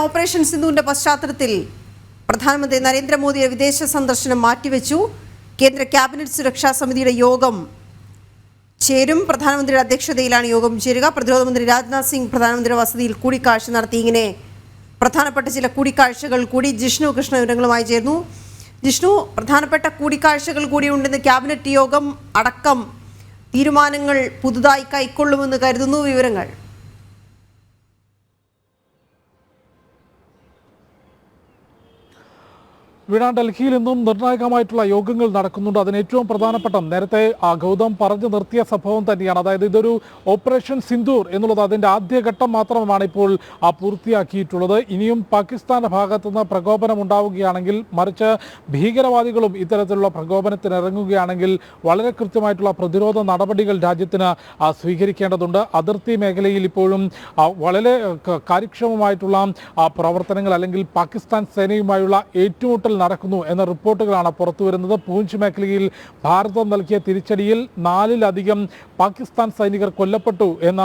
Operation സിന്ധുവിന്റെ പശ്ചാത്തലത്തിൽ പ്രധാനമന്ത്രി നരേന്ദ്രമോദിയുടെ വിദേശ സന്ദർശനം മാറ്റിവെച്ചു. കേന്ദ്ര ക്യാബിനറ്റ് സുരക്ഷാ സമിതിയുടെ യോഗം ചേരും. പ്രധാനമന്ത്രിയുടെ അധ്യക്ഷതയിലാണ് യോഗം ചേരുക. പ്രതിരോധ മന്ത്രി രാജ്നാഥ് സിംഗ് പ്രധാനമന്ത്രിയുടെ വസതിയിൽ കൂടിക്കാഴ്ച നടത്തി. ഇങ്ങനെ പ്രധാനപ്പെട്ട ചില കൂടിക്കാഴ്ചകൾ കൂടി. ജിഷ്ണു കൃഷ്ണ വിവരങ്ങളുമായി ചേർന്നു. ജിഷ്ണു, പ്രധാനപ്പെട്ട കൂടിക്കാഴ്ചകൾ കൂടി ഉണ്ടെന്ന് ക്യാബിനറ്റ് യോഗം അടക്കം തീരുമാനങ്ങൾ പുതുതായി കൈക്കൊള്ളുമെന്ന് കരുതുന്നു. വിവരങ്ങൾ വീണ, ഡൽഹിയിൽ നിന്നും നിർണായകമായിട്ടുള്ള യോഗങ്ങൾ നടക്കുന്നുണ്ട്. അതിന് ഏറ്റവും പ്രധാനപ്പെട്ട നേരത്തെ ഗൗതം പറഞ്ഞു നിർത്തിയ സംഭവം തന്നെയാണ്. അതായത് ഇതൊരു ഓപ്പറേഷൻ സിന്ദൂർ എന്നുള്ളത് അതിൻ്റെ ആദ്യഘട്ടം മാത്രമാണ് ഇപ്പോൾ പൂർത്തിയാക്കിയിട്ടുള്ളത്. ഇനിയും പാകിസ്ഥാന്റെ ഭാഗത്തുനിന്ന് പ്രകോപനം ഉണ്ടാവുകയാണെങ്കിൽ, മറിച്ച് ഭീകരവാദികളും ഇത്തരത്തിലുള്ള പ്രകോപനത്തിന് ഇറങ്ങുകയാണെങ്കിൽ വളരെ കൃത്യമായിട്ടുള്ള പ്രതിരോധ നടപടികൾ രാജ്യത്തിന് സ്വീകരിക്കേണ്ടതുണ്ട്. അതിർത്തി മേഖലയിൽ ഇപ്പോഴും വളരെ കാര്യക്ഷമമായിട്ടുള്ള പ്രവർത്തനങ്ങൾ അല്ലെങ്കിൽ പാകിസ്ഥാൻ സേനയുമായുള്ള ഏറ്റുമുട്ടൽ നടക്കുന്നു എന്ന റിപ്പോർട്ടുകളാണ് പുറത്തുവരുന്നത്. പൂഞ്ച് മേഖലയിൽ ഭാരതം നൽകിയ തിരിച്ചടിയിൽ 4-ലധികം പാകിസ്ഥാൻ സൈനികർ കൊല്ലപ്പെട്ടു എന്ന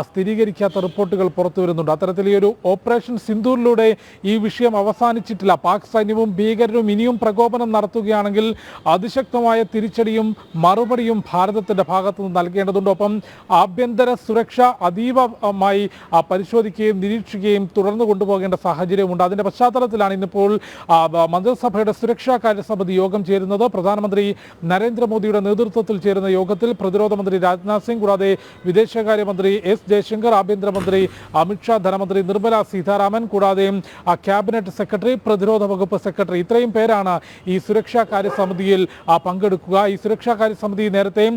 സ്ഥിരീകരിക്കാത്ത റിപ്പോർട്ടുകൾ പുറത്തുവരുന്നുണ്ട്. അത്തരത്തിൽ ഈ ഒരു ഓപ്പറേഷൻ സിന്ദൂറിലൂടെ ഈ വിഷയം അവസാനിച്ചിട്ടില്ല. പാക് സൈന്യവും ഭീകരരും ഇനിയും പ്രകോപനം നടത്തുകയാണെങ്കിൽ അതിശക്തമായ തിരിച്ചടിയും മറുപടിയും ഭാരതത്തിന്റെ ഭാഗത്തുനിന്ന് നൽകേണ്ടതുണ്ട്. ഒപ്പം ആഭ്യന്തര സുരക്ഷ അതീവമായി പരിശോധിക്കുകയും നിരീക്ഷിക്കുകയും തുടർന്ന് കൊണ്ടുപോകേണ്ട സാഹചര്യമുണ്ട്. അതിന്റെ പശ്ചാത്തലത്തിലാണ് ഇന്നിപ്പോൾ മന്ത്രിസഭയുടെ സുരക്ഷാ കാര്യസമിതി യോഗം ചേരുന്നത്. പ്രധാനമന്ത്രി നരേന്ദ്രമോദിയുടെ നേതൃത്വത്തിൽ ചേരുന്ന യോഗത്തിൽ പ്രതിരോധ മന്ത്രി രാജ്നാഥ് സിംഗ്, കൂടാതെ വിദേശകാര്യമന്ത്രി എസ് ജയശങ്കർ, ആഭ്യന്തരമന്ത്രി അമിത്ഷാ, ധനമന്ത്രി നിർമ്മല സീതാരാമൻ, കൂടാതെ ക്യാബിനറ്റ് സെക്രട്ടറി, പ്രതിരോധ വകുപ്പ് സെക്രട്ടറി, ഇത്രയും പേരാണ് ഈ സുരക്ഷാ കാര്യസമിതിയിൽ പങ്കെടുക്കുക. ഈ സുരക്ഷാ കാര്യസമിതി നേരത്തെ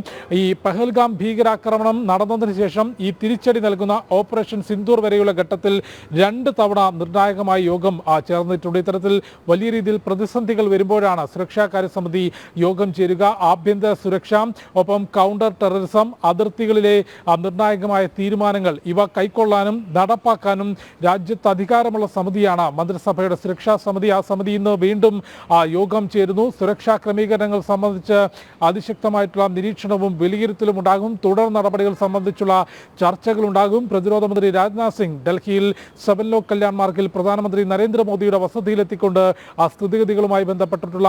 ഈ പഹൽഗാം ഭീകരാക്രമണം നടന്നതിന് ശേഷം ഈ തിരിച്ചടി നൽകുന്ന ഓപ്പറേഷൻ സിന്ദൂർ വരെയുള്ള ഘട്ടത്തിൽ 2 തവണ നിർണായകമായ യോഗം ചേർന്നിട്ടുണ്ട്. ഇത്തരത്തിൽ വലിയ രീതിയിൽ പ്രതിസന്ധികൾ വരുമ്പോഴാണ് സുരക്ഷാ കാര്യസമിതി യോഗം ചേരുക. ആഭ്യന്തര സുരക്ഷ, ഒപ്പം കൗണ്ടർ ടെററിസം, അതിർത്തികളിലെ നിർണായകമായ തീരുമാനങ്ങൾ ഇവ കൈക്കൊള്ളാനും നടപ്പാക്കാനും രാജ്യത്ത് അധികാരമുള്ള സമിതിയാണ് മന്ത്രിസഭയുടെ സുരക്ഷാ സമിതി. ആ സമിതി ഇന്ന് വീണ്ടും യോഗം ചേരുന്നു. സുരക്ഷാ ക്രമീകരണങ്ങൾ സംബന്ധിച്ച് അതിശക്തമായിട്ടുള്ള നിരീക്ഷണവും വിലയിരുത്തലും ഉണ്ടാകും. തുടർ നടപടികൾ സംബന്ധിച്ചുള്ള ചർച്ചകളുണ്ടാകും. പ്രതിരോധ മന്ത്രി രാജ്നാഥ് സിംഗ് ഡൽഹിയിൽ സെവൻലോക് കല്യാൺ മാർഗിൽ പ്രധാനമന്ത്രി നരേന്ദ്രമോദിയുടെ വസതിയിലെത്തിക്കൊണ്ട് സ്ഥിതിഗതികളുമായി ബന്ധപ്പെട്ടിട്ടുള്ള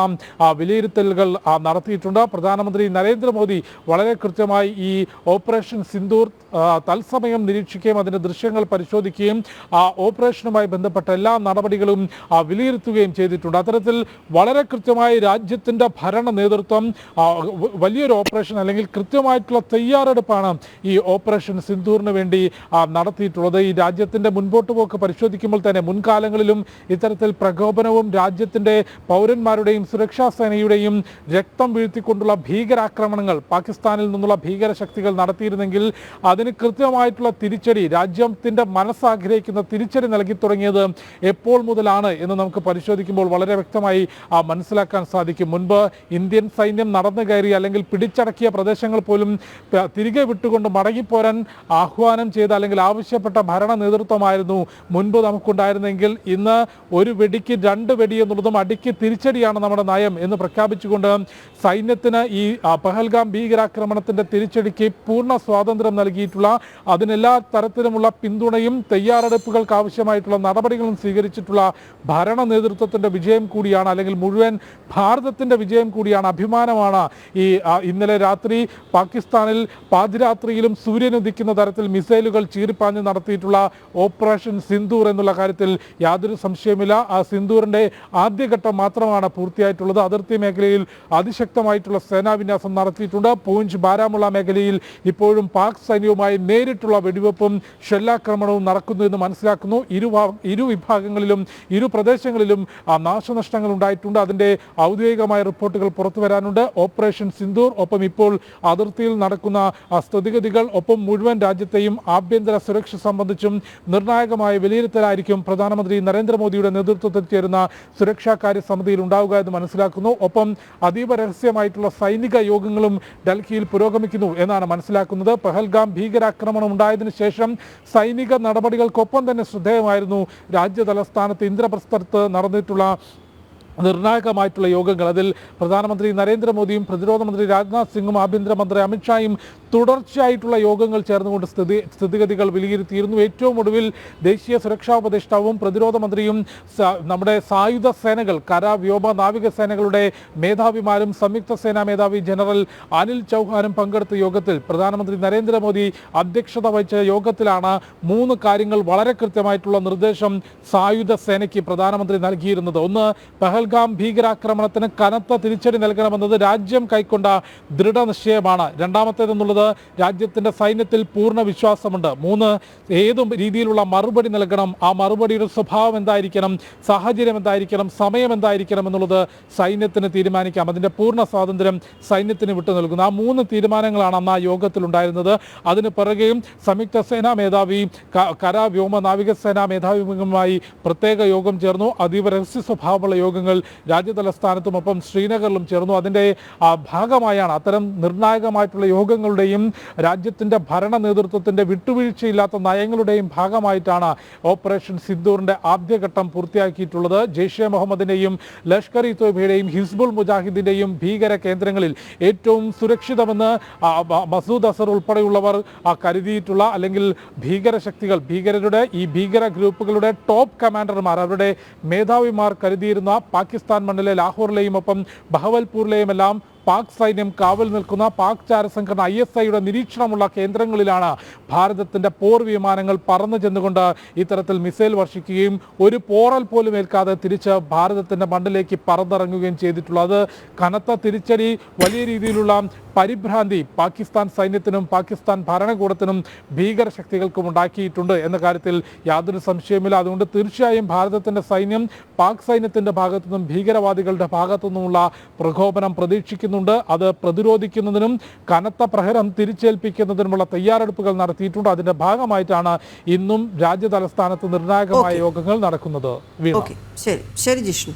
വിലയിരുത്തലുകൾ നടത്തിയിട്ടുണ്ട്. പ്രധാനമന്ത്രി നരേന്ദ്രമോദി വളരെ കൃത്യമായി ഈ ഓപ്പറേഷൻ സിന്ദൂർ തത്സമയം നിരീക്ഷിക്കുകയും അതിന്റെ ദൃശ്യങ്ങൾ പരിശോധിക്കുകയും ഓപ്പറേഷനുമായി ബന്ധപ്പെട്ട എല്ലാ നടപടികളും വിലയിരുത്തുകയും ചെയ്തിട്ടുണ്ട്. അത്തരത്തിൽ വളരെ കൃത്യമായി രാജ്യത്തിന്റെ ഭരണ നേതൃത്വം വലിയൊരു ഓപ്പറേഷൻ അല്ലെങ്കിൽ കൃത്യമായിട്ടുള്ള തയ്യാറെടുപ്പാണ് ഈ ഓപ്പറേഷൻ സിന്ദൂറിന് വേണ്ടി നടത്തിയിട്ടുള്ളത്. ഈ രാജ്യത്തിന്റെ മുൻപോട്ട് പോക്ക് പരിശോധിക്കുമ്പോൾ തന്നെ മുൻകാലങ്ങളിലും ഇത്തരത്തിൽ പ്രകോപനവും രാജ്യത്തിന്റെ പൗരന്മാരുടെയും സുരക്ഷാ സേനയുടെയും രക്തം വീഴ്ത്തിക്കൊണ്ടുള്ള ഭീകരാക്രമണങ്ങൾ പാകിസ്ഥാനിൽ നിന്നുള്ള ഭീകര ശക്തികൾ നടത്തിയിരുന്നെങ്കിൽ അതിന് കൃത്യമായിട്ടുള്ള തിരിച്ചടി, രാജ്യത്തിന്റെ മനസ്സാഗ്രഹിക്കുന്ന തിരിച്ചടി നൽകി തുടങ്ങിയത് എപ്പോൾ മുതലാണ് എന്ന് നമുക്ക് പരിശോധിക്കുമ്പോൾ വളരെ വ്യക്തമായി മനസ്സിലാക്കാൻ സാധിക്കും. മുൻപ് ഇന്ത്യൻ സൈന്യം നടന്നു കയറി അല്ലെങ്കിൽ പിടിച്ചടക്കിയ പ്രദേശങ്ങൾ പോലും തിരികെ വിട്ടുകൊണ്ട് മടങ്ങിപ്പോരാൻ ആഹ്വാനം ചെയ്ത അല്ലെങ്കിൽ ആവശ്യപ്പെട്ട ഭരണ നേതൃത്വമായിരുന്നു മുൻപ് നമുക്കുണ്ടായിരുന്നെങ്കിൽ ഇന്ന് ഒരു വെടിക്ക് 2 വെടി എന്നുള്ളതും അടിക്ക് തിരിച്ചടിയാണ് നമ്മുടെ നയം എന്ന് പ്രഖ്യാപിച്ചുകൊണ്ട് സൈന്യത്തിന് ഈ പഹൽഗാം ഭീകരാക്രമണത്തിന്റെ തിരിച്ചടിക്ക് പൂർണ്ണ സ്വാതന്ത്ര്യം നൽകിയിട്ടുള്ള, അതിനെല്ലാ തരത്തിലുമുള്ള പിന്തുണയും തയ്യാറെടുപ്പുകൾക്ക് ആവശ്യമായിട്ടുള്ള നടപടികളും സ്വീകരിച്ചിട്ടുള്ള ഭരണ നേതൃത്വത്തിന്റെ വിജയം കൂടിയാണ്, അല്ലെങ്കിൽ മുഴുവൻ ഭാരതത്തിന്റെ വിജയം കൂടിയാണ്, അഭിമാനമാണ് ഈ ഇന്നലെ രാത്രി പാകിസ്ഥാനിൽ പാതിരാത്രിയിലും സൂര്യൻ ഉദിക്കുന്ന തരത്തിൽ മിസൈലുകൾ ചീറിപ്പാഞ്ഞ് നടത്തിയിട്ടുള്ള ഓപ്പറേഷൻ സിന്ദൂർ എന്നുള്ള കാര്യത്തിൽ യാതൊരു സംശയമില്ല. ആ സിന്ദൂറിന്റെ ആദ്യഘട്ടം മാത്രമാണ് പൂർത്തിയായിട്ടുള്ളത്. അതിർത്തി മേഖലയിൽ അതിശക്തമായിട്ടുള്ള സേനാവിന്യാസം നടത്തിയിട്ടുണ്ട്. പൂഞ്ച്, ബാരാമുള്ള മേഖലയിൽ ഇപ്പോഴും പാക് സൈന്യവുമായി നേരിട്ടുള്ള വെടിവെപ്പും ഷെല്ലാക്രമണവും നടക്കുന്നു എന്ന് മനസ്സിലാക്കുന്നു. ഇരു വിഭാഗങ്ങളിലും ഇരു പ്രദേശങ്ങളിലും നാശനഷ്ടങ്ങൾ ഉണ്ടായിട്ടുണ്ട്. അതിന്റെ ഔദ്യോഗികമായ റിപ്പോർട്ടുകൾ പുറത്തു വരാനുണ്ട്. ഓപ്പറേഷൻ സിന്ദൂർ, ഒപ്പം ഇപ്പോൾ അതിർത്തിയിൽ നടക്കുന്ന സ്ഥിതിഗതികൾ, ഒപ്പം മുഴുവൻ രാജ്യത്തെയും ആഭ്യന്തര സുരക്ഷ സംബന്ധിച്ചും നിർണായകമായ വിലയിരുത്തലായിരിക്കും പ്രധാനമന്ത്രി നരേന്ദ്രമോദിയുടെ നേതൃത്വത്തിൽ ചേരുന്ന സുരക്ഷാ കാര്യ സമിതിയിൽ ഉണ്ടാവുക എന്ന് മനസ്സിലാക്കുന്നു. ഒപ്പം അതീവ രഹസ്യമായിട്ടുള്ള സൈനിക യോഗങ്ങളും ഡൽഹിയിൽ പുരോഗമിക്കുന്നു എന്നാണ് മനസ്സിലാക്കുന്നത്. പഹൽഗാം ഭീകരാക്രമണം ഉണ്ടായതിനു ശേഷം സൈനിക നടപടികൾക്കൊപ്പം തന്നെ ശ്രദ്ധേയമായിരുന്നു രാജ്യ തലസ്ഥാനത്ത് ഇന്ദ്രപ്രസ്ഥത്ത് നടന്നിട്ടുള്ള നിർണായകമായിട്ടുള്ള യോഗങ്ങൾ. അതിൽ പ്രധാനമന്ത്രി നരേന്ദ്രമോദിയും പ്രതിരോധ മന്ത്രി രാജ്നാഥ് സിംഗും ആഭ്യന്തരമന്ത്രി അമിത്ഷായും തുടർച്ചയായിട്ടുള്ള യോഗങ്ങൾ ചേർന്നുകൊണ്ട് സ്ഥിതിഗതികൾ വിലയിരുത്തിയിരുന്നു. ഏറ്റവും ഒടുവിൽ ദേശീയ സുരക്ഷാ ഉപദേഷ്ടാവും പ്രതിരോധ മന്ത്രിയും നമ്മുടെ സായുധ സേനകൾ, കര, വ്യോമ, നാവിക സേനകളുടെ മേധാവിമാരും സംയുക്ത സേനാ മേധാവി ജനറൽ അനിൽ ചൗഹാനും പങ്കെടുത്ത യോഗത്തിൽ പ്രധാനമന്ത്രി നരേന്ദ്രമോദി അധ്യക്ഷത വഹിച്ച യോഗത്തിലാണ് 3 കാര്യങ്ങൾ വളരെ കൃത്യമായിട്ടുള്ള നിർദ്ദേശം സായുധ സേനയ്ക്ക് പ്രധാനമന്ത്രി നൽകിയിരുന്നത്. ഒന്ന്, പഹൽഗാം ഭീകരാക്രമണത്തിന് കനത്ത തിരിച്ചടി നൽകണമെന്നത് രാജ്യം കൈക്കൊണ്ട ദൃഢനിശ്ചയമാണ്. രണ്ടാമത്തേതെന്നുള്ളത് രാജ്യത്തിന്റെ സൈന്യത്തിൽ പൂർണ്ണ വിശ്വാസമുണ്ട്. 3, ഏതും രീതിയിലുള്ള മറുപടി നൽകണം. ആ മറുപടിയുടെ സ്വഭാവം എന്തായിരിക്കണം, സാഹചര്യം എന്തായിരിക്കണം, സമയം എന്തായിരിക്കണം എന്നുള്ളത് സൈന്യത്തിന് തീരുമാനിക്കാം. അതിന്റെ പൂർണ്ണ സ്വാതന്ത്ര്യം സൈന്യത്തിന് വിട്ടു നൽകുന്നു. ആ 3 തീരുമാനങ്ങളാണ് അന്ന് ആ യോഗത്തിലുണ്ടായിരുന്നത്. അതിന് പിറകെയും സംയുക്ത സേനാ മേധാവി, കര, വ്യോമ, നാവികസേനാ മേധാവിയുമായി പ്രത്യേക യോഗം ചേർന്നു. അതീവ രഹസ്യ സ്വഭാവമുള്ള യോഗങ്ങൾ രാജ്യതലസ്ഥാനത്തും ഒപ്പം ശ്രീനഗറിലും ചേർന്നു. അതിൻ്റെ ഭാഗമായാണ്, അത്തരം നിർണായകമായിട്ടുള്ള യോഗങ്ങളുടെയും രാജ്യത്തിൻ്റെ ഭരണ നേതൃത്വത്തിൻ്റെ വിട്ടുവീഴ്ചയില്ലാത്ത നയങ്ങളുടെയും ഭാഗമായിട്ടാണ് ഓപ്പറേഷൻ സിന്ദൂറിൻ്റെ ആദ്യഘട്ടം പൂർത്തിയാക്കിയിട്ടുള്ളത്. ജെയ്ഷെ മുഹമ്മദിൻ്റെയും ലഷ്കർ ഇ തോയ്ബയുടെയും ഹിസ്ബുൾ മുജാഹിദിൻ്റെയും ഭീകര കേന്ദ്രങ്ങളിൽ ഏറ്റവും സുരക്ഷിതമെന്ന് മസൂദ് അസർ ഉൾപ്പെടെയുള്ളവർ കരുതിയിട്ടുള്ള, അല്ലെങ്കിൽ ഭീകരശക്തികൾ, ഈ ഭീകര ഗ്രൂപ്പുകളുടെ ടോപ്പ് കമാൻഡർമാർ, അവരുടെ മേധാവിമാർ കരുതിയിരുന്ന പാകിസ്ഥാൻ മണ്ണിലെ ലാഹോറിലെയും ഒപ്പം ബഹവൽപൂരിലെയും എല്ലാം പാക് സൈന്യം കാവൽ നിൽക്കുന്ന പാക് ചാരസംഘടന ISIയുടെ നിരീക്ഷണമുള്ള കേന്ദ്രങ്ങളിലാണ് ഭാരതത്തിൻ്റെ പോർ വിമാനങ്ങൾ പറന്നു ചെന്നുകൊണ്ട് ഇത്തരത്തിൽ മിസൈൽ വർഷിക്കുകയും ഒരു പോറൽ പോലും ഏൽക്കാതെ തിരിച്ച് ഭാരതത്തിൻ്റെ മണ്ണിലേക്ക് പറന്നിറങ്ങുകയും ചെയ്തിട്ടുള്ളത്. കനത്ത തിരിച്ചടി, വലിയ രീതിയിലുള്ള പരിഭ്രാന്തി പാകിസ്ഥാൻ സൈന്യത്തിനും പാകിസ്ഥാൻ ഭരണകൂടത്തിനും ഭീകരശക്തികൾക്കും ഉണ്ടാക്കിയിട്ടുണ്ട് എന്ന കാര്യത്തിൽ യാതൊരു സംശയമില്ല. അതുകൊണ്ട് തീർച്ചയായും ഭാരതത്തിൻ്റെ സൈന്യം പാക് സൈന്യത്തിൻ്റെ ഭാഗത്തുനിന്നും ഭീകരവാദികളുടെ ഭാഗത്തുനിന്നുമുള്ള പ്രകോപനം പ്രതീക്ഷിക്കുന്നു. അത് പ്രതിരോധിക്കുന്നതിനും കനത്ത പ്രഹരം തിരിച്ചേൽപ്പിക്കുന്നതിനുമുള്ള തയ്യാറെടുപ്പുകൾ നടത്തിയിട്ടുണ്ട്. അതിന്റെ ഭാഗമായിട്ടാണ് ഇന്നും രാജ്യ തലസ്ഥാനത്ത് നിർണായകമായ യോഗങ്ങൾ നടക്കുന്നത്. ശരി ജിഷ്ണു.